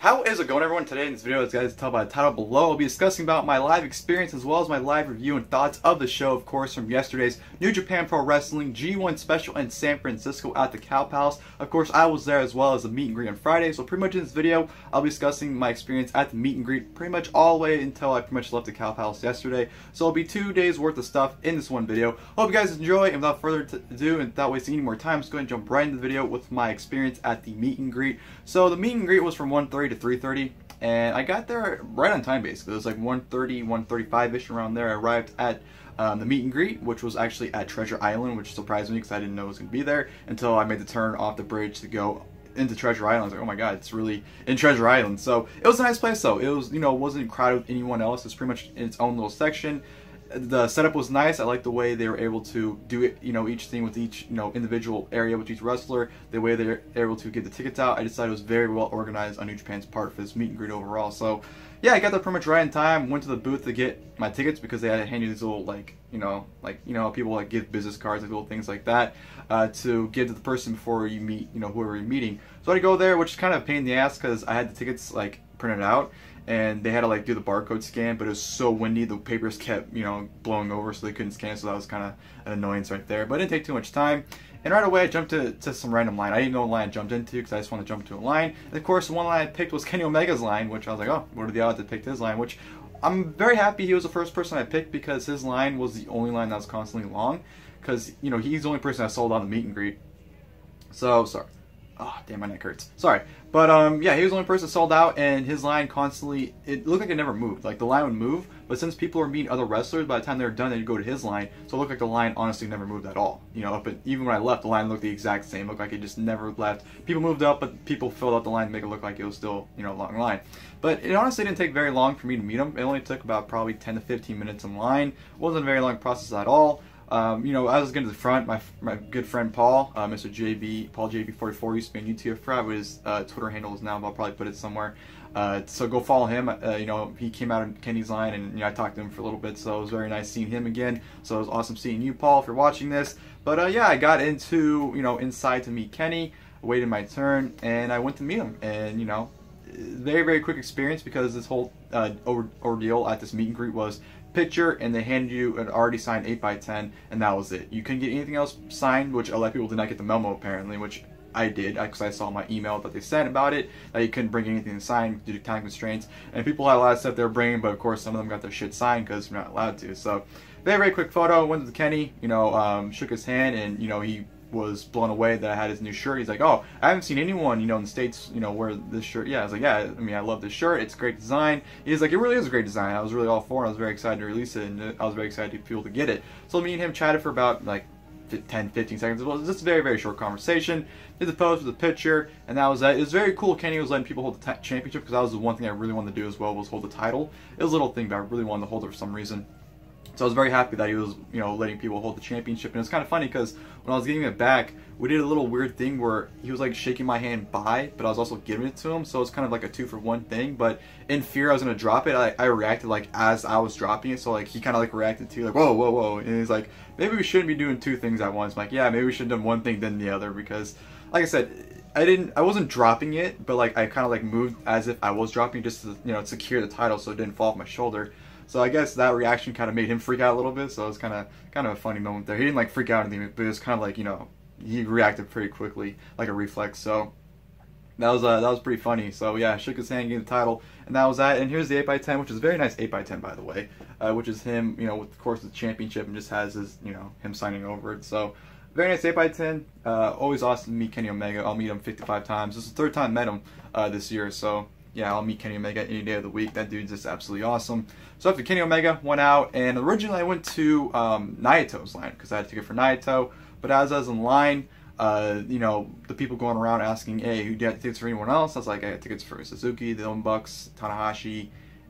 How is it going, everyone? Today in this video, as you guys tell by the title below, I'll be discussing about my live experience as well as my live review and thoughts of the show, of course, from yesterday's New Japan Pro Wrestling G1 Special in San Francisco at the Cow Palace. Of course, I was there as well as the meet and greet on Friday, so pretty much in this video, I'll be discussing my experience at the meet and greet pretty much all the way until I pretty much left the Cow Palace yesterday. So it'll be 2 days worth of stuff in this one video. Hope you guys enjoy, and without further ado and without wasting any more time, let's go ahead and jump right into the video with my experience at the meet and greet. So the meet and greet was from 1:30 to 3:30. And I got there right on time, basically. It was like 1:30, 1:35-ish around there. I arrived at the meet and greet, which was actually at Treasure Island, which surprised me because I didn't know it was going to be there until I made the turn off the bridge to go into Treasure Island. I was like, oh my god, it's really in Treasure Island. So it was a nice place, though. It was, it wasn't crowded with anyone else. It's pretty much in its own little section. The setup was nice. I like the way they were able to do it, each thing with each, individual area with each wrestler, the way they're able to get the tickets out. I decided it was very well organized on New Japan's part for this meet and greet overall. So, yeah, I got there pretty much right in time, went to the booth to get my tickets because they had to hand you these little, people like give business cards, like little things like that, to give to the person before you meet, whoever you're meeting. So I had to go there, which is kind of a pain in the ass because I had the tickets, printed out, and they had to do the barcode scan, but it was so windy the papers kept blowing over, so they couldn't scan, so that was kind of an annoyance right there. But it didn't take too much time, and right away I jumped to some random line. I didn't know what line I jumped into because I just wanted to jump to a line, and of course the one line I picked was Kenny Omega's line, which I was like, oh, what are the odds I picked his line, which I'm very happy he was the first person I picked because his line was the only line that was constantly long, because he's the only person I sold on the meet and greet. So sorry. Oh, damn, my neck hurts. Sorry. But, yeah, he was the only person sold out, and his line constantly, it looked like it never moved. Like, the line would move, but since people were meeting other wrestlers, by the time they were done, they'd go to his line, so it looked like the line honestly never moved at all. But even when I left, the line looked the exact same. It looked like it just never left. People moved up, but people filled out the line to make it look like it was still, a long line. But it honestly didn't take very long for me to meet him. It only took about probably 10 to 15 minutes in line. It wasn't a very long process at all. I was getting to the front. My good friend Paul, Mr. JB, Paul JB44, used to be on YouTube. I forgot what his Twitter handle is now, but I'll probably put it somewhere. So go follow him. He came out in Kenny's line, and I talked to him for a little bit, so it was very nice seeing him again. So it was awesome seeing you, Paul, if you're watching this. But yeah, I got into inside to meet Kenny, waited my turn, and I went to meet him, and very, very quick experience because this whole ordeal at this meet and greet was picture, and they handed you an already signed 8x10, and that was it. You couldn't get anything else signed, which a lot of people did not get the memo apparently, which I did because I saw my email that they sent about it, that you couldn't bring anything signed due to time constraints, and people had a lot of stuff they were bringing, but of course some of them got their shit signed because they're not allowed to. So very, very quick photo. Went to Kenny, shook his hand, and he was blown away that I had his new shirt. He's like, oh, I haven't seen anyone, in the States, wear this shirt. Yeah, I was like, yeah, I love this shirt. It's a great design. He's like, it really is a great design. I was really all for it. I was very excited to release it, and I was very excited for people to get it. So me and him chatted for about 10, 15 seconds. It was just a very, very short conversation. Did the post with the picture, and that was that. It was very cool. Kenny was letting people hold the championship because that was the one thing I really wanted to do as well, was hold the title. It was a little thing, but I really wanted to hold it for some reason. So I was very happy that he was, letting people hold the championship. And it's kind of funny because when I was getting it back, we did a little weird thing where he was shaking my hand bye, but I was also giving it to him. So it's kind of like a 2-for-1 thing. But in fear I was going to drop it, I reacted as I was dropping it. So he kind of reacted to whoa, whoa, whoa. And he's like, maybe we shouldn't be doing two things at once. I'm like, yeah, maybe we should have done one thing then the other, because like I said, I wasn't dropping it, but I kind of moved as if I was dropping it just to, secure the title so it didn't fall off my shoulder. So I guess that reaction kind of made him freak out a little bit. So it was kind of a funny moment there. He didn't freak out or anything, but it was kind of he reacted pretty quickly, like a reflex. So that was pretty funny. So yeah, shook his hand, gave the title, and that was that. And here's the 8x10, which is a very nice 8x10 by the way, which is him, with of course the championship, and just has his, him signing over it. So very nice 8x10. Always awesome to meet Kenny Omega. I'll meet him 55 times. This is the third time I met him this year. So yeah, I'll meet Kenny Omega any day of the week. That dude's just absolutely awesome. So after Kenny Omega, went out, and originally I went to Naito's line because I had a ticket for Naito. But as I was in line, the people going around asking, hey, who do you have tickets for anyone else? I was like, I got tickets for Suzuki, the Young Bucks, Tanahashi,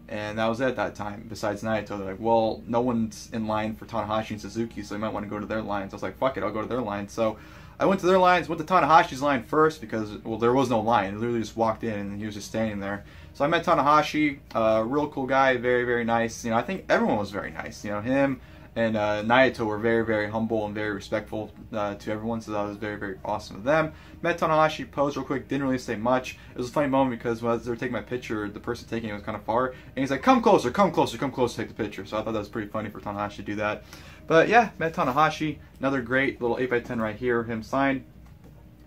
and that was it at that time, besides Naito. They're like, well, no one's in line for Tanahashi and Suzuki, so you might want to go to their lines. I was like, fuck it, I'll go to their line. So I went to their lines, went to Tanahashi's line first because, well, there was no line. I literally just walked in and he was just standing there. So I met Tanahashi, real cool guy, very, very nice. I think everyone was very nice. Him, and Naito were very, very humble and very respectful to everyone, so that was very, very awesome of them. Met Tanahashi, posed real quick, didn't really say much. It was a funny moment because when they were taking my picture, the person taking it was kind of far, and he's like, come closer, come closer, come closer, take the picture. So I thought that was pretty funny for Tanahashi to do that. But yeah, met Tanahashi, another great little 8x10 right here, him signed.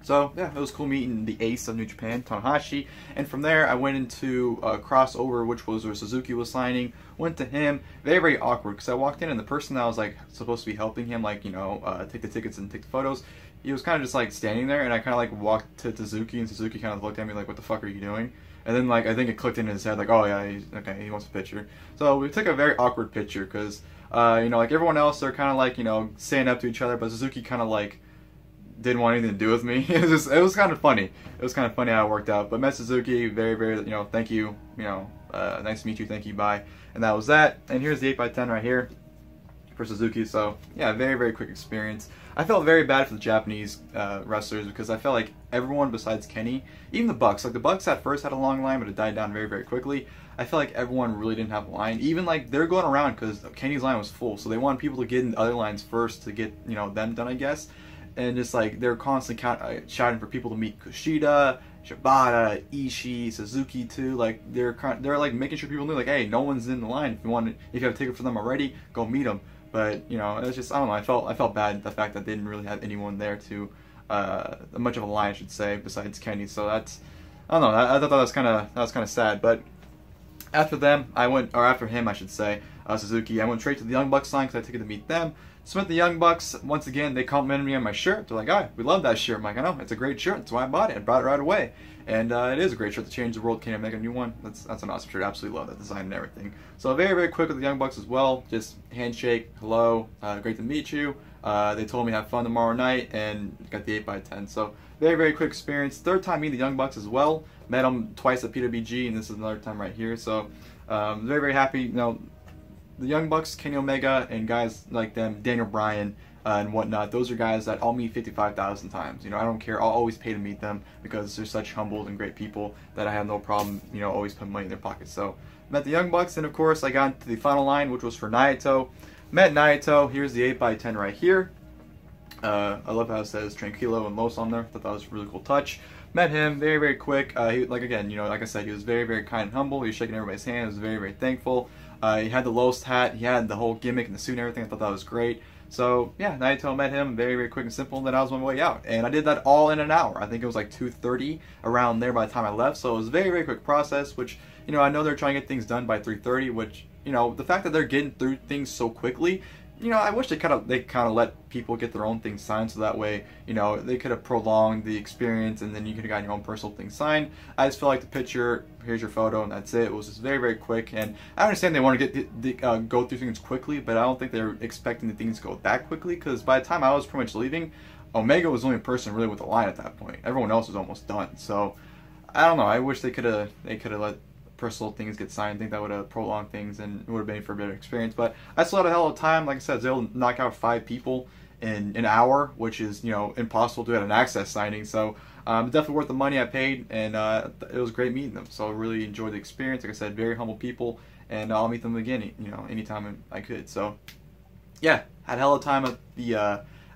So yeah, it was cool meeting the ace of New Japan, Tanahashi. And from there, I went into a crossover, which was where Suzuki was signing. Went to him, very, very awkward, because I walked in and the person that was like supposed to be helping him, like, you know, take the tickets and take the photos, he was kind of just like standing there, and I kind of like walked to Suzuki, and Suzuki kind of looked at me like, what the fuck are you doing? And then like I think it clicked in his head like, oh yeah, okay, he wants a picture. So we took a very awkward picture because you know, like everyone else, they're kind of like, you know, standing up to each other, but Suzuki kind of like didn't want anything to do with me. It was kind of funny. It was kind of funny how it worked out. But met Suzuki, very, very, you know, thank you, you know, nice to meet you, thank you, bye. And that was that. And here's the 8x10 right here for Suzuki. So yeah, very, very quick experience. I felt very bad for the Japanese wrestlers because I felt like everyone besides Kenny, even the Bucks, like the Bucks at first had a long line, but it died down very, very quickly. I felt like everyone really didn't have a line. Even like they're going around because Kenny's line was full, so they wanted people to get in the other lines first to get, you know, them done, I guess. And just like they're constantly shouting for people to meet Kushida, Shibata, Ishii, Suzuki too. Like they're like making sure people knew like, hey, no one's in the line. If you have a ticket for them already, go meet them. But you know, it's just, I don't know. I felt bad the fact that they didn't really have anyone there to much of a line, I should say, besides Kenny. So that's, I don't know. I thought that was kind of sad. But after them, after him, I should say, Suzuki, I went straight to the Young Bucks line because I had a ticket to meet them. So met the Young Bucks. Once again, they complimented me on my shirt. They're like, "Oh, we love that shirt." I'm like, "I know, it's a great shirt. That's why I bought it. I brought it right away." And it is a great shirt to change the world. Can I make a new one? That's an awesome shirt. I absolutely love that design and everything. So very, very quick with the Young Bucks as well. Just handshake, hello, great to meet you. They told me to have fun tomorrow night, and got the 8x10. So very, very quick experience. Third time meeting the Young Bucks as well. Met them twice at PWG, and this is another time right here. So very, very happy. You know, the Young Bucks, Kenny Omega, and guys like them, Daniel Bryan, and whatnot, those are guys that I'll meet 55,000 times. You know, I don't care. I'll always pay to meet them because they're such humble and great people that I have no problem, you know, always putting money in their pockets. So met the Young Bucks, and of course I got into the final line, which was for Naito. Met Naito. Here's the 8x10 right here. I love how it says Tranquilo and Los on there. Thought that was a really cool touch. Met him, very, very quick. He, like again, you know, like I said, he was very, very kind and humble. He was shaking everybody's hand. He was very, very thankful. He had the Los hat. He had the whole gimmick and the suit and everything. I thought that was great. So yeah, Naito, met him, very, very quick and simple, and then I was on my way out. And I did that all in an hour. I think it was like 2:30 around there by the time I left. So it was a very, very quick process, which, you know, I know they're trying to get things done by 3:30, which, you know, the fact that they're getting through things so quickly, you know, I wish they kind of let people get their own things signed, so that way, you know, they could have prolonged the experience, and then you could have gotten your own personal thing signed. I just feel like the picture, here's your photo, and that's it. It was just very, very quick, and I understand they want to get go through things quickly, but I don't think they're expecting the things to go that quickly, because by the time I was pretty much leaving, Omega was the only person really with the line at that point. Everyone else was almost done. So I don't know. I wish they could have let personal things get signed. I think that would have prolonged things and it would have been for a better experience. But I still had a hell of a time. Like I said, they'll knock out 5 people in an hour, which is, you know, impossible to do at an access signing. So definitely worth the money I paid, and it was great meeting them. So I really enjoyed the experience. Like I said, very humble people, and I'll meet them again, you know, anytime I could. So yeah, had a hell of a time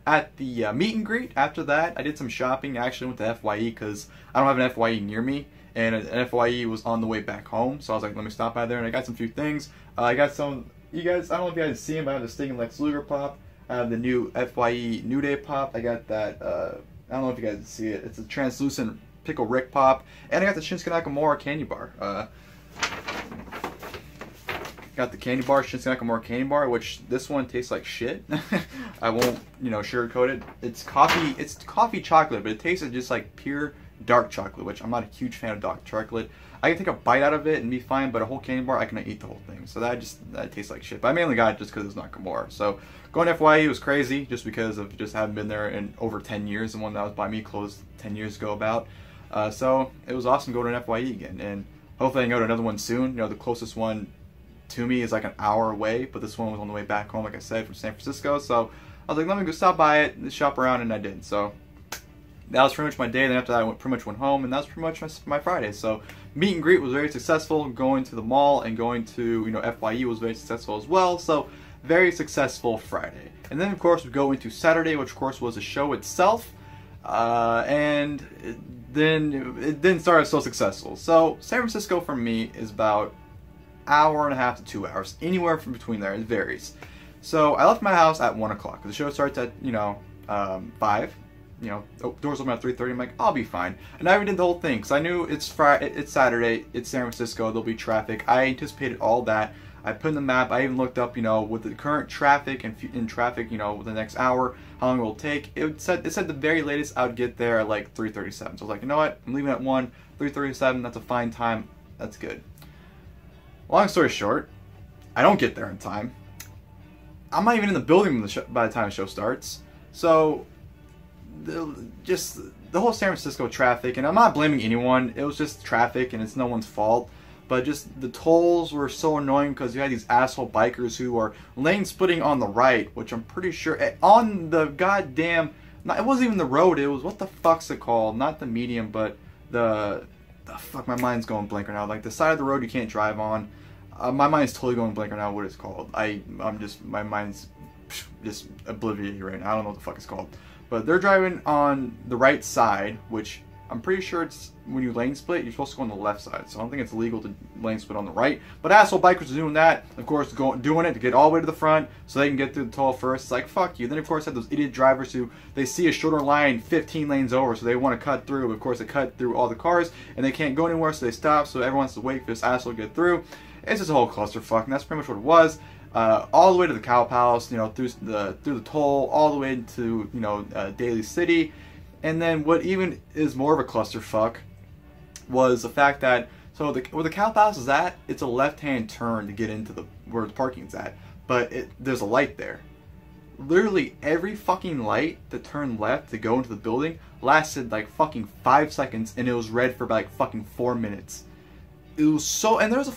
at the meet and greet. After that, I did some shopping. I actually went to FYE because I don't have an FYE near me, and an FYE was on the way back home. So I was like, let me stop by there, and I got some few things. I got some, you guys, I don't know if you guys see them, but I have the Sting and Lex Luger pop. I have the new FYE New Day pop. I got that, I don't know if you guys see it. It's a translucent Pickle Rick pop. And I got the Shinsuke Nakamura candy bar. Got the candy bar, Shinsuke Nakamura candy bar, which this one tastes like shit. I won't, you know, sugarcoat it. It's coffee chocolate, but it tastes just like pure dark chocolate, which I'm not a huge fan of dark chocolate. I can take a bite out of it and be fine, but a whole candy bar, I cannot eat the whole thing. So that tastes like shit. But I mainly got it just because it's Nakamura. So going to FYE was crazy, just because of just haven't been there in over 10 years. The one that was by me closed 10 years ago about. So it was awesome going to an FYE again, and hopefully I can go to another one soon. You know, the closest one to me is like an hour away, but this one was on the way back home, like I said, from San Francisco. So I was like, let me go stop by it, shop around, and I did. So that was pretty much my day. Then after that, I pretty much went home, and that was pretty much my Friday. So meet and greet was very successful. Going to the mall and going to, you know, FYE was very successful as well. So very successful Friday. And then of course we go into Saturday, which of course was the show itself. And then it didn't start so successful. So San Francisco for me is about hour and a half to 2 hours, anywhere from between there. It varies. So I left my house at 1 o'clock. The show starts at 5. Doors open at 3:30. I'm like, I'll be fine. And I did the whole thing because I knew it's Saturday. It's San Francisco. There'll be traffic. I anticipated all that. I put in the map. I even looked up, with the current traffic and in traffic, with the next hour, how long it will take. It said the very latest I would get there at like 3:37. So I was like, you know what? I'm leaving at 1. 3:37. That's a fine time. That's good. Long story short, I don't get there in time. I'm not even in the building by the time the show starts. So, just the whole San Francisco traffic, and I'm not blaming anyone. It was just traffic, and it's no one's fault. But just the tolls were so annoying because you had these asshole bikers who are lane splitting on the right, which I'm pretty sure on the goddamn. It wasn't even the road. It was, what the fuck's it called? Not the medium, but the fuck. My mind's going blank right now. Like the side of the road you can't drive on. My mind's totally going blank right now. What it's called? My mind's just obliviated right now. I don't know what the fuck it's called. But they're driving on the right side, which I'm pretty sure it's when you lane split, you're supposed to go on the left side. So I don't think it's legal to lane split on the right. But asshole bikers are doing that. Of course, doing it to get all the way to the front so they can get through the toll first. It's like, fuck you. Then, of course, I have those idiot drivers who, they see a shorter line 15 lanes over, so they want to cut through. But of course, they cut through all the cars, and they can't go anywhere, so they stop. So everyone has to wait for this asshole to get through. It's just a whole clusterfuck, and that's pretty much what it was. All the way to the Cow Palace, through the toll, all the way to Daly City. And then what even is more of a clusterfuck was the fact that where the Cow Palace is at, it's a left-hand turn to get into where the parking's at, but there's a light there. Literally every fucking light that turned left to go into the building lasted like fucking 5 seconds, and it was red for like fucking 4 minutes. It was so, and there's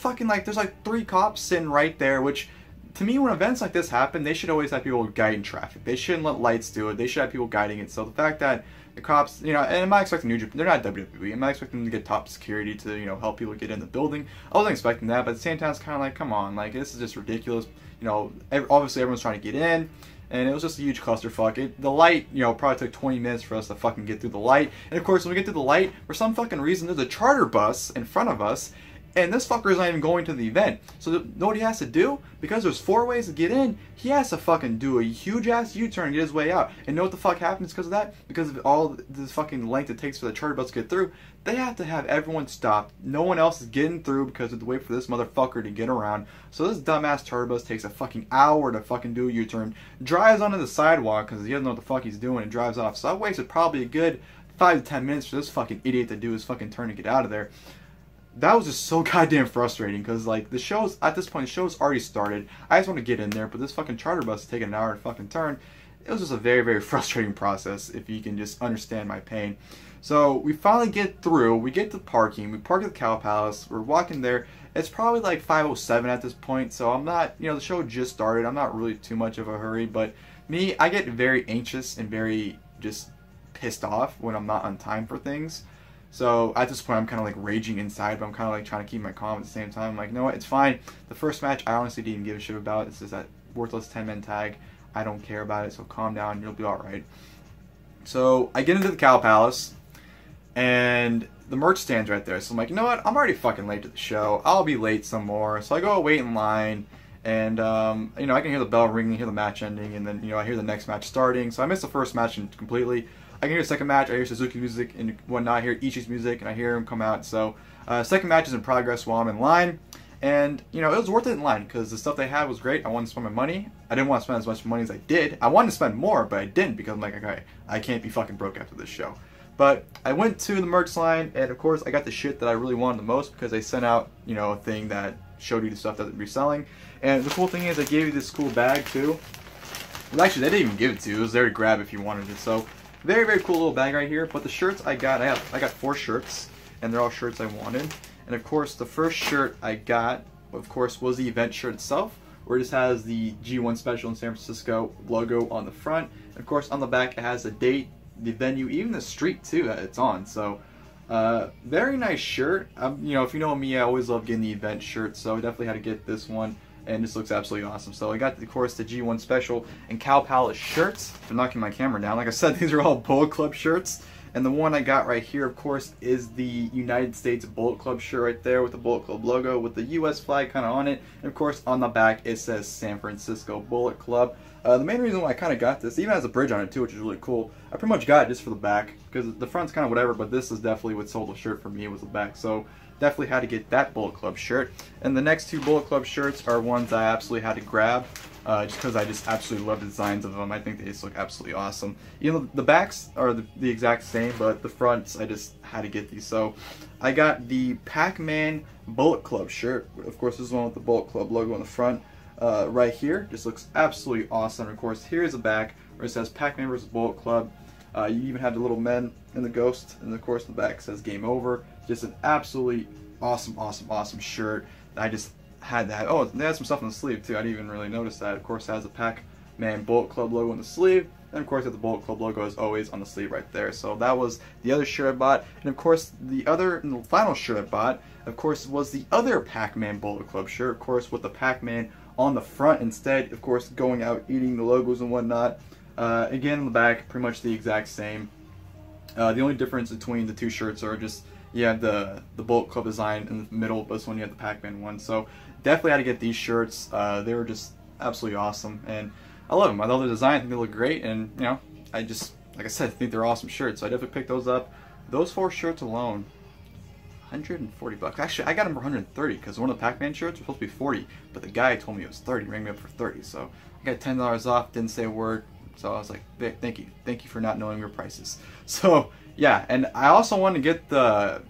like 3 cops sitting right there, which to me, when events like this happen, they should always have people guiding traffic. They shouldn't let lights do it. They should have people guiding it. So the fact that the cops, and I'm not expecting New Japan, they're not WWE. I'm not expecting them to get top security to, help people get in the building. I wasn't expecting that, but at the same time, it's kind of like, come on, like, this is just ridiculous. Obviously everyone's trying to get in, and it was just a huge clusterfuck. The light, probably took 20 minutes for us to fucking get through the light. And of course, when we get through the light, for some fucking reason, there's a charter bus in front of us, and this fucker is not even going to the event. So know what he has to do? Because there's 4 ways to get in, he has to fucking do a huge ass U-turn and get his way out. And know what the fuck happens because of that? Because of all this fucking length it takes for the charter bus to get through, they have to have everyone stopped. No one else is getting through because they have to wait for this motherfucker to get around. So this dumbass charter bus takes a fucking hour to fucking do a U-turn, drives onto the sidewalk because he doesn't know what the fuck he's doing, and drives off. So I wasted probably a good 5 to 10 minutes for this fucking idiot to do his fucking turn to get out of there. That was just so goddamn frustrating because, like, the show's, at this point, the show's already started. I just want to get in there, but this fucking charter bus is taking an hour to fucking turn. It was just a very, very frustrating process, if you can just understand my pain. So, we finally get through. We get to parking. We park at the Cow Palace. We're walking there. It's probably like 5:07 at this point, so I'm not, the show just started. I'm not really too much of a hurry, but me, I get very anxious and very just pissed off when I'm not on time for things. So at this point, I'm kind of like raging inside, but I'm kind of like trying to keep my calm at the same time. I'm like, you know what, it's fine. The first match, I honestly didn't give a shit about. It's just that worthless 10-man tag. I don't care about it, so calm down. You'll be all right. So I get into the Cow Palace, and the merch stand's right there. So I'm like, you know what, I'm already fucking late to the show. I'll be late some more. So I go wait in line, and I can hear the bell ringing, hear the match ending, and then I hear the next match starting. So I missed the first match completely. I can hear the second match, I hear Suzuki music and whatnot, I hear Ishii's music, and I hear him come out. So, second match is in progress while I'm in line. And, it was worth it in line, because the stuff they had was great. I wanted to spend my money. I didn't want to spend as much money as I did. I wanted to spend more, but I didn't, because I'm like, okay, I can't be fucking broke after this show. But I went to the merch line, and of course, I got the shit that I really wanted the most, because they sent out, a thing that showed you the stuff that they'd be selling. And the cool thing is, they gave you this cool bag, too. Well, actually, they didn't even give it to you. It was there to grab if you wanted it. So, very, very cool little bag right here. But the shirts I got 4 shirts, and they're all shirts I wanted. And of course, the first shirt I got, of course, was the event shirt itself, where it just has the G1 Special in San Francisco logo on the front. And of course, on the back, it has the date, the venue, even the street too that it's on. So, very nice shirt. If you know me, I always love getting the event shirts, so I definitely had to get this one. and this looks absolutely awesome. So I got, of course, the G1 Special and Cow Palace shirts. For knocking my camera down, like I said, these are all Bullet Club shirts. And the one I got right here, of course, is the United States Bullet Club shirt right there with the Bullet Club logo with the U.S. flag kind of on it. And of course, on the back, it says San Francisco Bullet Club. The main reason why I kind of got this, even has a bridge on it too, which is really cool. I pretty much got it just for the back, because the front's kind of whatever, but this is definitely what sold the shirt for me, was the back. So definitely had to get that Bullet Club shirt. And the next two Bullet Club shirts are ones I absolutely had to grab. Just because I just absolutely love the designs of them. I think they just look absolutely awesome. You know, the backs are the exact same, but the fronts, I just had to get these. So I got the Pac-Man Bullet Club shirt. Of course, this is one with the Bullet Club logo on the front right here. Just looks absolutely awesome. Of course, here's the back where it says Pac-Man vs. Bullet Club. You even have the little men and the ghost, and of course the back says Game Over. Just an absolutely awesome shirt. I just had that. Oh, they had some stuff on the sleeve too. I didn't even really notice that. Of course, it has a Pac-Man Bullet Club logo on the sleeve, and of course, the Bullet Club logo is always on the sleeve right there. So that was the other shirt I bought, and of course, the final shirt I bought, of course, was the other Pac-Man Bullet Club shirt. Of course, with the Pac-Man on the front instead. Of course, going out eating the logos and whatnot. Again, in the back, pretty much the exact same. The only difference between the two shirts are just you have the Bullet Club design in the middle, but this one you have the Pac-Man one. So definitely had to get these shirts. They were just absolutely awesome, and I love them. I love the design. I think they look great, and you know, I just, like I said, I think they're awesome shirts. So I definitely picked those up. Those 4 shirts alone, 140 bucks. Actually, I got them for 130 because one of the Pac-Man shirts was supposed to be 40, but the guy told me it was 30, rang me up for 30. So I got $10 off. Didn't say a word. So I was like, thank you for not knowing your prices. So yeah, and I also wanted to get the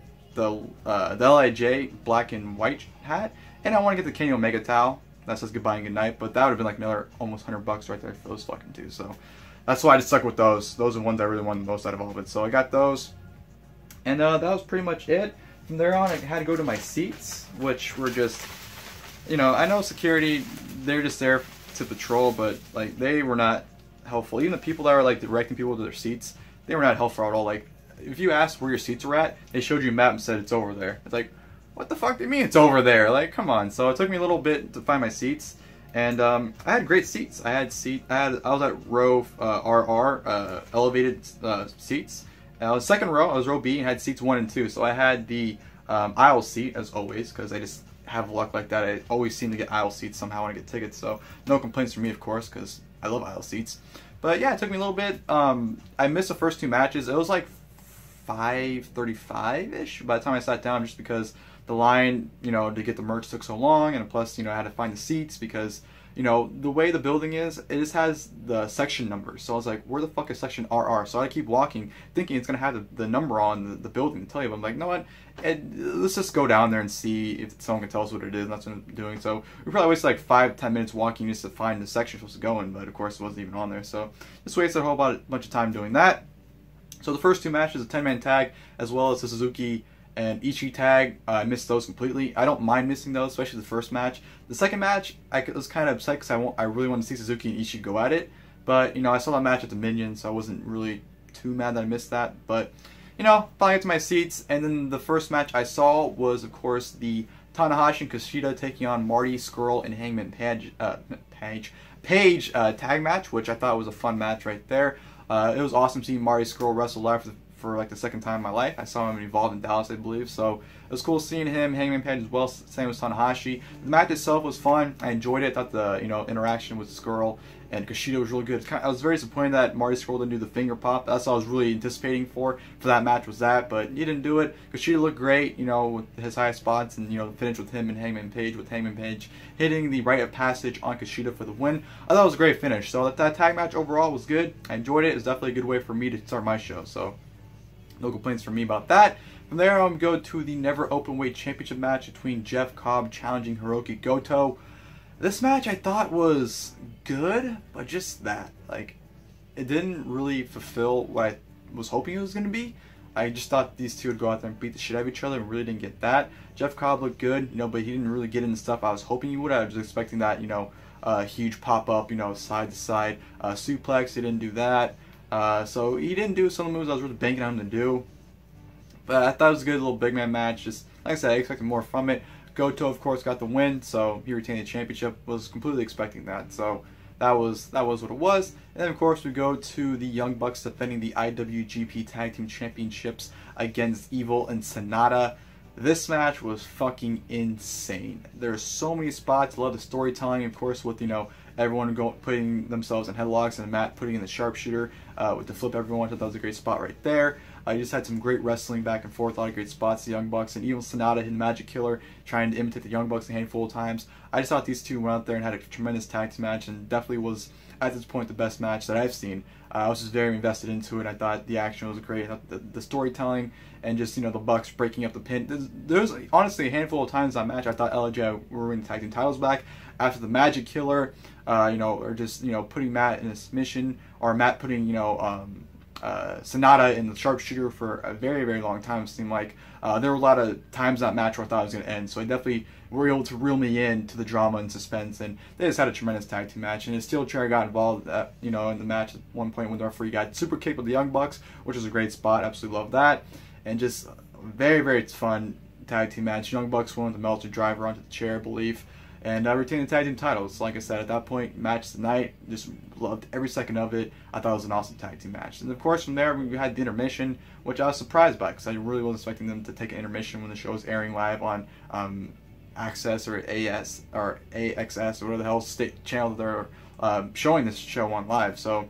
LIJ black and white hat, and I want to get the Kenny Omega towel that says goodbye and good night, but that would have been like another almost 100 bucks right there for those fucking two. So that's why I just stuck with those. Those are the ones I really wanted the most out of all of it. So I got those, and that was pretty much it. From there on, I had to go to my seats, which were just, you know, I know security, they're just there to patrol, but like they were not helpful. Even the people that were like directing people to their seats, they were not helpful at all. Like, if you asked where your seats were at, they showed you a map and said it's over there. It's like, what the fuck do you mean it's over there? Like, come on. So it took me a little bit to find my seats, and I had great seats. I was at row RR, elevated seats. Second row, I was row B and had seats 1 and 2. So I had the aisle seat as always, because I just have luck like that. I always seem to get aisle seats somehow when I get tickets. So no complaints from me, of course, because I love aisle seats. But yeah, it took me a little bit. I missed the first 2 matches. It was like 5:35-ish by the time I sat down, just because the line, you know, to get the merch took so long, and plus, you know, I had to find the seats because, you know, the way the building is, it just has the section numbers. So I was like, where the fuck is section RR? So I keep walking, thinking it's going to have the number on the building to tell you. But I'm like, you know what? Let's just go down there and see if someone can tell us what it is. And that's what I'm doing. So we probably wasted like 5-10 minutes walking just to find the section we're supposed to go in. But of course, it wasn't even on there. So just wasted a whole bunch of time doing that. So the first 2 matches, a 10-man tag, as well as the Suzuki and Ishii tag, I missed those completely. I don't mind missing those, especially the first match. The second match, I was kind of upset because I really wanted to see Suzuki and Ishii go at it. But, you know, I saw that match at the Minion, so I wasn't really too mad that I missed that. But, you know, finally got to my seats. And then the first match I saw was, of course, the Tanahashi and KUSHIDA taking on Marty, Scurll, and Hangman Page tag match, which I thought was a fun match right there. It was awesome seeing Marty Scurll wrestle live for like the second time in my life. I saw him involved in Dallas, I believe, so it was cool seeing him, Hangman Page as well, same as Tanahashi. The match itself was fun. I enjoyed it. I thought the, you know, interaction with Scurll and KUSHIDA was really good. I was very disappointed that Marty Scurll didn't do the finger pop. That's what I was really anticipating for that match was that, but he didn't do it. KUSHIDA looked great, you know, with his high spots, and, you know, the finish with him and Hangman Page, with Hangman Page hitting the rite of passage on KUSHIDA for the win. I thought it was a great finish. So that tag match overall was good. I enjoyed it. It was definitely a good way for me to start my show, so no complaints from me about that. From there, I'm going to go to the Never Openweight Championship match between Cobb challenging Hirooki Goto. This match I thought was good, but just that. Like, it didn't really fulfill what I was hoping it was going to be. I just thought these two would go out there and beat the shit out of each other, and really didn't get that. Cobb looked good, you know, but he didn't really get into stuff I was hoping he would. I was expecting that, you know, huge pop-up, you know, side-to-side suplex. He didn't do that. So he didn't do some of the moves I was really banking on him to do. But I thought it was a good little big man match. Just like I said, I expected more from it. Goto, of course, got the win, so he retained the championship. Was completely expecting that, so that was what it was. And then, of course, we go to the Young Bucks defending the IWGP Tag Team Championships against Evil and Sanada. This match was fucking insane. There's so many spots. Love the storytelling, of course, with, you know, everyone putting themselves in headlocks and Matt putting in the sharpshooter with the flip everyone. I thought that was a great spot right there. You just had some great wrestling back and forth, a lot of great spots. The Young Bucks and even Sanada hitting Magic Killer, trying to imitate the Young Bucks a handful of times. I just thought these two went out there and had a tremendous tag team match, and definitely was, at this point, the best match that I've seen. I was just very invested into it. I thought the action was great. I thought the storytelling and just, you know, the Bucks breaking up the pin. There's honestly a handful of times in that match I thought LJ were winning tag team titles back after the Magic Killer, you know, or just, you know, putting Matt in a submission, or Matt putting, you know, Sanada in the sharpshooter for a very, very long time. It seemed like there were a lot of times in that match where I thought it was going to end. So I definitely were able to reel me in to the drama and suspense. And they just had a tremendous tag team match. And Steel Chair got involved, you know, in the match at one point when the referee got super kick with the Young Bucks, which was a great spot. Absolutely love that. And just very, very fun tag team match. Young Bucks won with the Meltzer driver onto the chair, I believe. And retained the tag team titles. Like I said, at that point, match of the night, just loved every second of it. I thought it was an awesome tag team match. And of course, from there, we had the intermission, which I was surprised by, because I really wasn't expecting them to take an intermission when the show was airing live on Access or AS or AXS or whatever the hell state channel that they're showing this show on live. So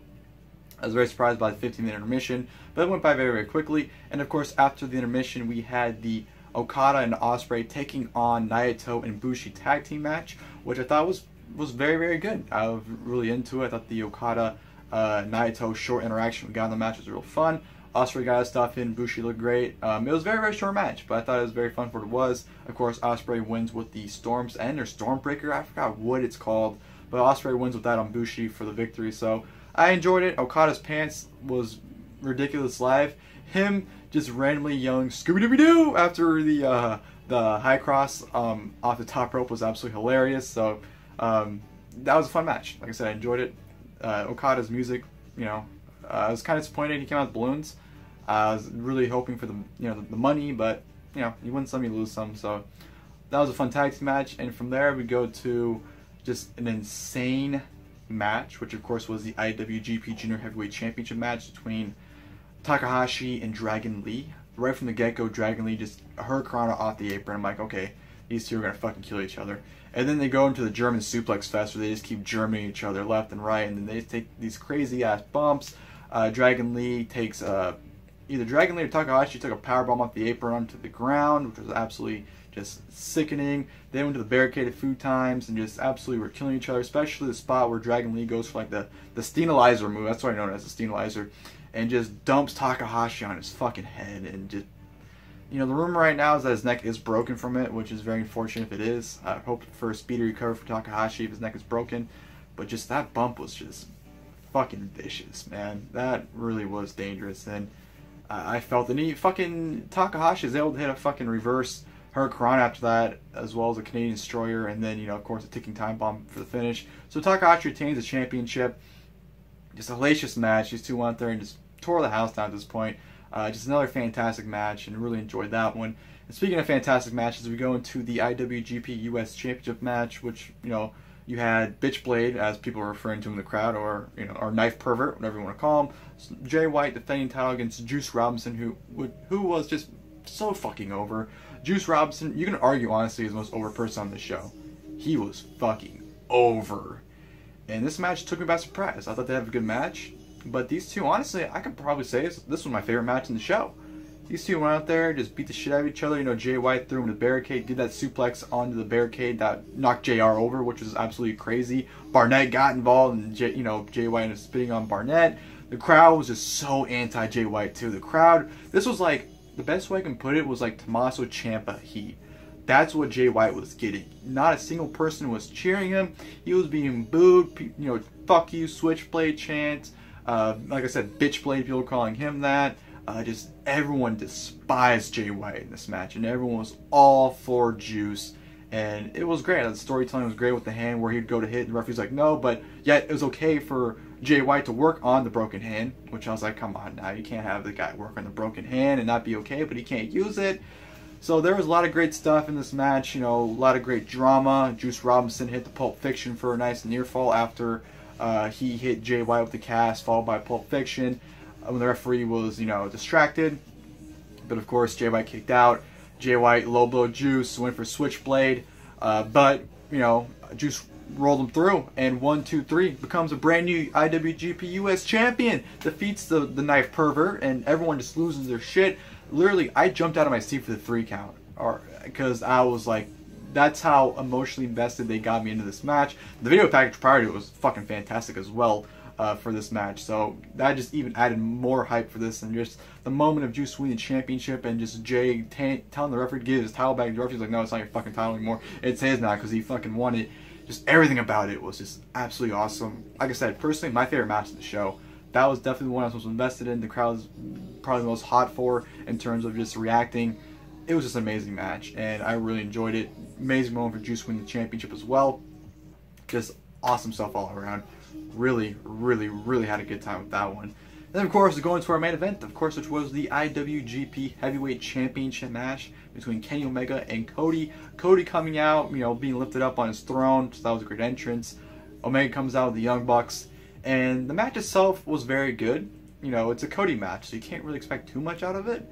I was very surprised by the 15-minute intermission, but it went by very, very quickly. And of course, after the intermission, we had the Okada and Ospreay taking on Naito and BUSHI tag team match, which I thought was very, very good. I was really into it. I thought the Okada Naito short interaction we got in the match was real fun. Ospreay got his stuff in. BUSHI looked great. It was a very, very short match, but I thought it was very fun for what it was. Of course, Ospreay wins with the Storm's End or Stormbreaker. I forgot what it's called, but Ospreay wins with that on BUSHI for the victory. So I enjoyed it. Okada's pants was ridiculous live. Him just randomly yelling "Scooby-Dooby-Doo" after the high cross off the top rope was absolutely hilarious. So that was a fun match. Like I said, I enjoyed it. Okada's music, you know, I was kind of disappointed he came out with balloons. I was really hoping for the the money, but you know, you win some, you lose some. So that was a fun tag team match. And from there we go to just an insane match, which of course was the IWGP Junior Heavyweight Championship match between Takahashi and Dragon Lee. Right from the get-go, Dragon Lee just Hurricanrana off the apron. I'm like, okay, these two are gonna fucking kill each other. And then they go into the German suplex fest where they just keep Germaning each other left and right, and then they take these crazy ass bumps. Dragon Lee takes either Dragon Lee or Takahashi took a power bomb off the apron onto the ground, which was absolutely just sickening. They went to the barricade a few times and just absolutely were killing each other, especially the spot where Dragon Lee goes for like the Steenizer move. That's what I know it as, the Steenizer. And just dumps Takahashi on his fucking head. And just, you know, the rumor right now is that his neck is broken from it, which is very unfortunate if it is. I hope for a speedy recovery for Takahashi if his neck is broken. But just that bump was just fucking vicious, man. That really was dangerous. And I felt the need. Fucking Takahashi is able to hit a fucking reverse Hurricane after that, as well as a Canadian Destroyer, and then, you know, of course, a ticking time bomb for the finish. So Takahashi retains the championship. Just a hellacious match. These two went out there and just tore the house down at this point. Just another fantastic match, and really enjoyed that one. And speaking of fantastic matches, we go into the IWGP US Championship match, which, you know, you had Bitchblade, as people are referring to him in the crowd, or, you know, or Knife Pervert, whatever you want to call him. Jay White defending title against Juice Robinson, who was just so fucking over. Juice Robinson, you can argue honestly, is the most over person on the show. He was fucking over. And this match took me by surprise. I thought they'd have a good match. But these two, honestly, I could probably say this was my favorite match in the show. These two went out there, just beat the shit out of each other. You know, Jay White threw him to the barricade, did that suplex onto the barricade that knocked JR over, which was absolutely crazy. Barnett got involved, and Jay White was spitting on Barnett. The crowd was just so anti-Jay White, too. The crowd, this was like, the best way I can put it was like Tommaso Ciampa heat. That's what Jay White was getting. Not a single person was cheering him. He was being booed. You know, fuck you, Switchblade chants. Like I said, Bitchblade, people were calling him that. Just everyone despised Jay White in this match, and everyone was all for Juice. And it was great. The storytelling was great with the hand where he'd go to hit, and the referee's like, no, but yet it was okay for Jay White to work on the broken hand, which I was like, come on now, you can't have the guy work on the broken hand and not be okay, but he can't use it. So there was a lot of great stuff in this match, you know, a lot of great drama. Juice Robinson hit the Pulp Fiction for a nice near fall after he hit Jay White with the cast, followed by Pulp Fiction when the referee was, you know, distracted. But of course, Jay White kicked out. Jay White low blow Juice, went for Switchblade, but you know, Juice rolled him through, and 1, 2, 3 becomes a brand new IWGP US champion. Defeats the knife pervert, and everyone just loses their shit. Literally, I jumped out of my seat for the 3 count, because I was like, that's how emotionally invested they got me into this match. The video package prior to it was fucking fantastic as well for this match, so that just even added more hype for this, and just the moment of Juice winning the championship and just Jay telling the referee to give his title back. The referee's like, no, it's not your fucking title anymore. It's his now because he fucking won it. Just everything about it was just absolutely awesome. Like I said, personally, my favorite match of the show. That was definitely the one I was most invested in. The crowd was probably the most hot for in terms of just reacting. It was just an amazing match, and I really enjoyed it. Amazing moment for Juice winning the championship as well. Just awesome stuff all around. Really, really, really had a good time with that one. And then, of course, going to our main event, of course, which was the IWGP Heavyweight Championship match between Kenny Omega and Cody. Cody coming out, you know, being lifted up on his throne, so that was a great entrance. Omega comes out with the Young Bucks, and the match itself was very good. You know, it's a Cody match, so you can't really expect too much out of it.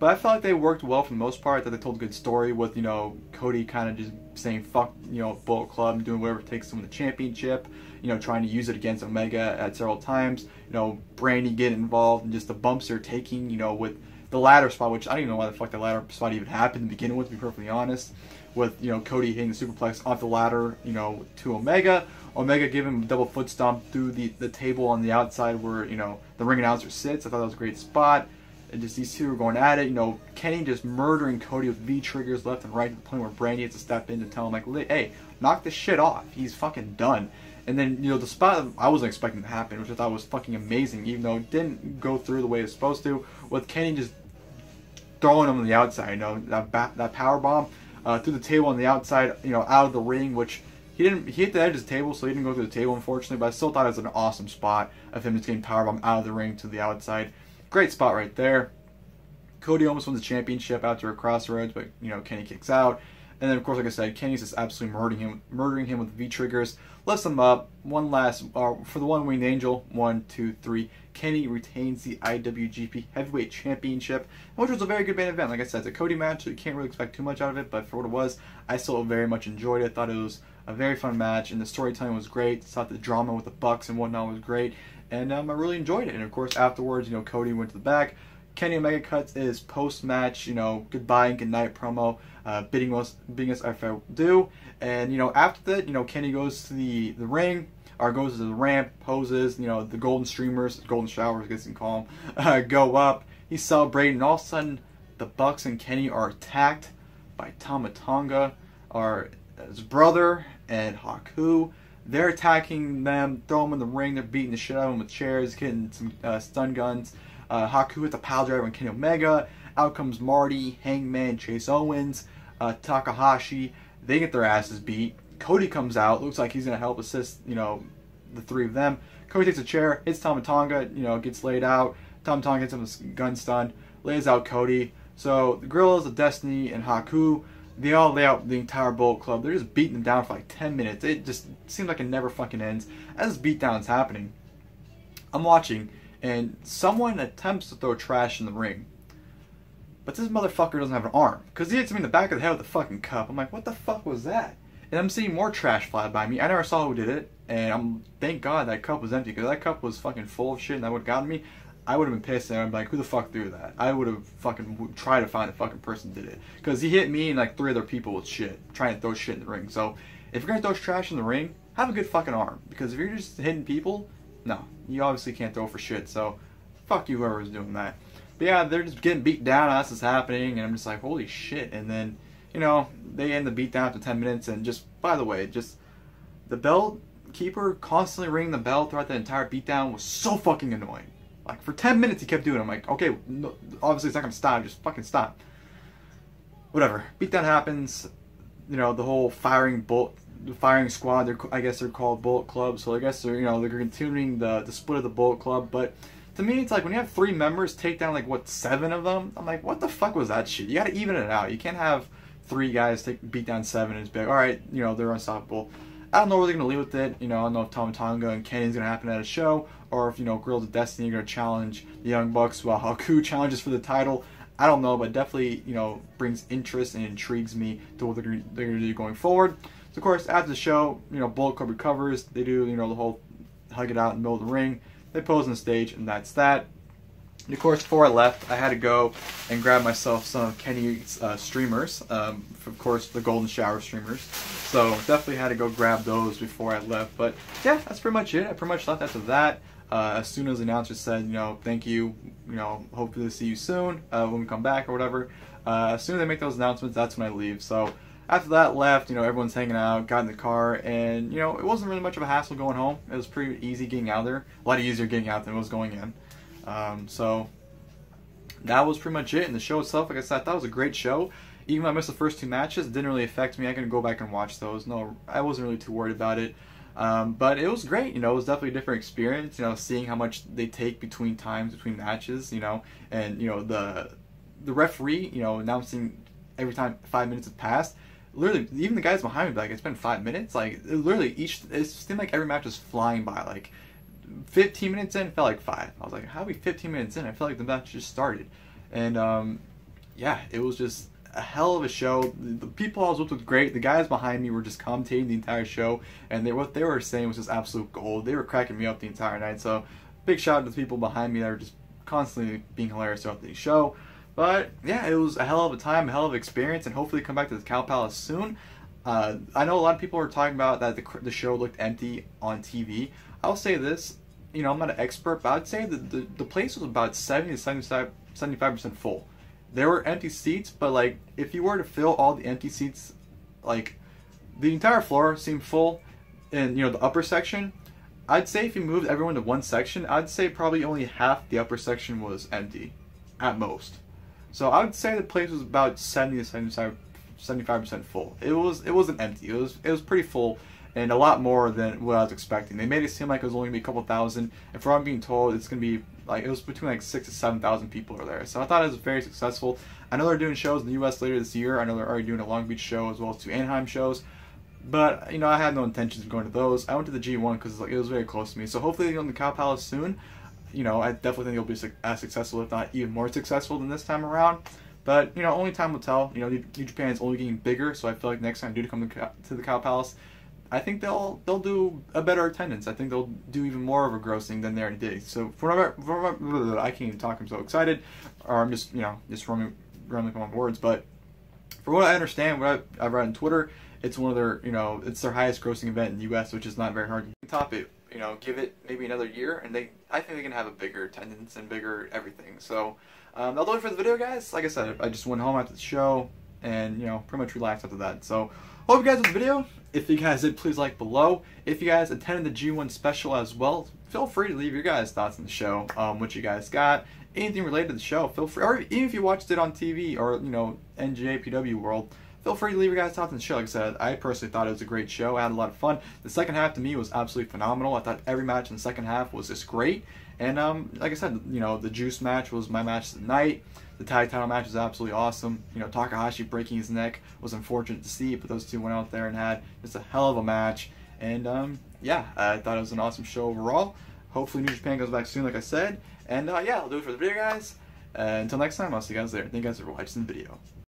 But I felt like they worked well for the most part, that they told a good story with, you know, Cody kind of just saying fuck, you know, Bullet Club, and doing whatever it takes to win the championship, you know, trying to use it against Omega at several times, you know, Brandy getting involved, and just the bumps they're taking, you know, with the ladder spot, which I don't even know why the fuck the ladder spot even happened to begin with, to be perfectly honest, with, you know, Cody hitting the superplex off the ladder, you know, to Omega. Omega giving him a double foot stomp through the table on the outside where, you know, the ring announcer sits. I thought that was a great spot. And just these two were going at it. You know, Kenny just murdering Cody with V triggers left and right to the point where Brandy has to step in to tell him, like, hey, knock this shit off. He's fucking done. And then, you know, the spot I wasn't expecting to happen, which I thought was fucking amazing, even though it didn't go through the way it's supposed to, with Kenny just throwing him on the outside, you know, that power bomb through the table on the outside, you know, out of the ring, which he hit the edge of the table, so he didn't go through the table, unfortunately, but I still thought it was an awesome spot of him just getting power bomb out of the ring to the outside. Great spot right there. Cody almost wins the championship after a crossroads, but, you know, Kenny kicks out. And then, of course, like I said, Kenny's just absolutely murdering him with V-triggers. Lifts him up. One last, for the one winged angel. 1, 2, 3. Kenny retains the IWGP Heavyweight Championship, which was a very good main event. Like I said, it's a Cody match, so you can't really expect too much out of it, but for what it was, I still very much enjoyed it. Thought it was a very fun match, and the storytelling was great. Thought the drama with the Bucks and whatnot was great, and I really enjoyed it. And, of course, afterwards, you know, Cody went to the back. Kenny Omega cuts his post-match, you know, goodbye and goodnight promo, bidding us farewell. And, you know, after that, you know, Kenny goes to the ring, or goes to the ramp, poses, you know, the golden streamers, golden showers, I guess you can call them, go up. He's celebrating, and all of a sudden, the Bucks and Kenny are attacked by Tama Tonga, or his brother, and Haku. They're attacking them, throw them in the ring, they're beating the shit out of them with chairs, getting some stun guns. Haku with the pile driver on Kenny Omega. Out comes Marty, Hangman, Chase Owens, Takahashi. They get their asses beat. Cody comes out. Looks like he's going to help assist, you know, the three of them. Cody takes a chair, hits Tama Tonga, you know, gets laid out. Tama Tonga hits him with a gun stun, lays out Cody. So the Gorillas of Destiny and Haku, they all lay out the entire Bullet Club. They're just beating them down for like 10 minutes. It just seems like it never fucking ends. As this beatdown's happening, I'm watching, and someone attempts to throw trash in the ring. But this motherfucker doesn't have an arm, because he hits me in the back of the head with a fucking cup. I'm like, what the fuck was that? And I'm seeing more trash fly by me. I never saw who did it, and thank God that cup was empty, because that cup was fucking full of shit, and that would have gotten me. I would have been pissed, and I'd be like, who the fuck threw that? I would have fucking tried to find the fucking person who did it. Because he hit me and like 3 other people with shit, trying to throw shit in the ring. So, if you're going to throw trash in the ring, have a good fucking arm. Because if you're just hitting people, no, you obviously can't throw for shit. So, fuck you whoever's doing that. But yeah, they're just getting beat down as this is happening, and I'm just like, holy shit. And then, you know, they end the beat down after 10 minutes, and just, by the way, just the bell keeper constantly ringing the bell throughout the entire beatdown was so fucking annoying. Like, for 10 minutes he kept doing it. I'm like, okay, no, obviously it's not going to stop, just fucking stop. Whatever. Beatdown happens, you know, the whole firing squad, I guess they're called Bullet Club, so I guess they're, you know, they're continuing the split of the Bullet Club, but to to me, it's like when you have 3 members take down like what 7 of them. I'm like, what the fuck was that shit? You gotta even it out. You can't have 3 guys beat down 7 and it's big. All right, you know, they're unstoppable. I don't know where they're gonna leave with it. You know, I don't know if Tama Tonga and Kenny's gonna happen at a show, or if, you know, Girls of Destiny are gonna challenge the Young Bucks while Haku challenges for the title. I don't know, but definitely, you know, brings interest and intrigues me to what they're gonna do going forward. So of course, after the show, you know, Bullet Club recovers. They do, you know, the whole hug it out in the middle of the ring. They pose on the stage, and that's that. And of course, before I left, I had to go and grab myself some of Kenny's streamers. Of course, the Golden Shower streamers. So definitely had to go grab those before I left. But yeah, that's pretty much it. I pretty much left after that. As soon as the announcer said, you know, thank you, you know, hopefully to see you soon when we come back or whatever. As soon as they make those announcements, that's when I leave. So after that, left, you know, everyone's hanging out, got in the car, and, you know, it wasn't really much of a hassle going home. It was pretty easy getting out there. A lot easier getting out than it was going in. So that was pretty much it. And the show itself, like I said, I thought it was a great show. Even though I missed the first 2 matches, it didn't really affect me. I can go back and watch those. No, I wasn't really too worried about it. But it was great, you know, it was definitely a different experience, you know, seeing how much they take between matches, you know, and, you know, the referee, you know, announcing every time 5 minutes have passed. Literally, even the guys behind me, like, it's been 5 minutes. Like, literally, it seemed like every match was flying by. Like, 15 minutes in, it felt like 5. I was like, how are we 15 minutes in? I felt like the match just started. And, yeah, it was just a hell of a show. The people I was with great. The guys behind me were just commentating the entire show. And what they were saying was just absolute gold. They were cracking me up the entire night. So, big shout out to the people behind me that were just constantly being hilarious throughout the show. But yeah, it was a hell of a time, a hell of an experience, and hopefully come back to the Cow Palace soon. I know a lot of people are talking about that the show looked empty on TV. I'll say this, you know, I'm not an expert, but I'd say that the place was about 70 to 75% full. There were empty seats, but like if you were to fill all the empty seats, like the entire floor seemed full, and you know the upper section. I'd say if you moved everyone to one section, I'd say probably only half the upper section was empty, at most. So I would say the place was about 70 to 75% full. It wasn't empty. It was pretty full, and a lot more than what I was expecting. They made it seem like it was only gonna be a couple thousand, and from what I'm being told, it's gonna be like it was between like 6,000 to 7,000 people are there. So I thought it was very successful. I know they're doing shows in the U.S. later this year. I know they're already doing a Long Beach show as well as 2 Anaheim shows. But you know, I had no intentions of going to those. I went to the G1 because like, it was very close to me. So hopefully they go in the Cow Palace soon. You know, I definitely think it'll be as successful, if not even more successful than this time around. But, you know, only time will tell. You know, New Japan is only getting bigger, so I feel like next time they do come to the Cow Palace, I think they'll do a better attendance. I think they'll do even more of a grossing than they already did. So, I can't even talk. I'm so excited. Or I'm just, you know, just rambling on words. But for what I understand, what I've read on Twitter, it's one of their, you know, it's their highest grossing event in the U.S., which is not very hard to top it. You know, give it maybe another year, and I think they can have a bigger attendance and bigger everything. So, that'll do it for the video, guys. Like I said, I just went home after the show, and, you know, pretty much relaxed after that. So, hope you guys enjoyed the video. If you guys did, please like below. If you guys attended the G1 special as well, feel free to leave your guys' thoughts on the show, what you guys got, anything related to the show, feel free. Or even if you watched it on TV or, you know, NJPW World, feel free to leave your guys' thoughts on the show. Like I said, I personally thought it was a great show. I had a lot of fun. The second half to me was absolutely phenomenal. I thought every match in the second half was just great. And like I said, you know, the Juice match was my match of the night. The tag title match was absolutely awesome. You know, Takahashi breaking his neck was unfortunate to see, but those two went out there and had just a hell of a match. And yeah, I thought it was an awesome show overall. Hopefully New Japan goes back soon, like I said. And yeah, I'll do it for the video, guys. Until next time, I'll see you guys later. Thank you guys for watching the video.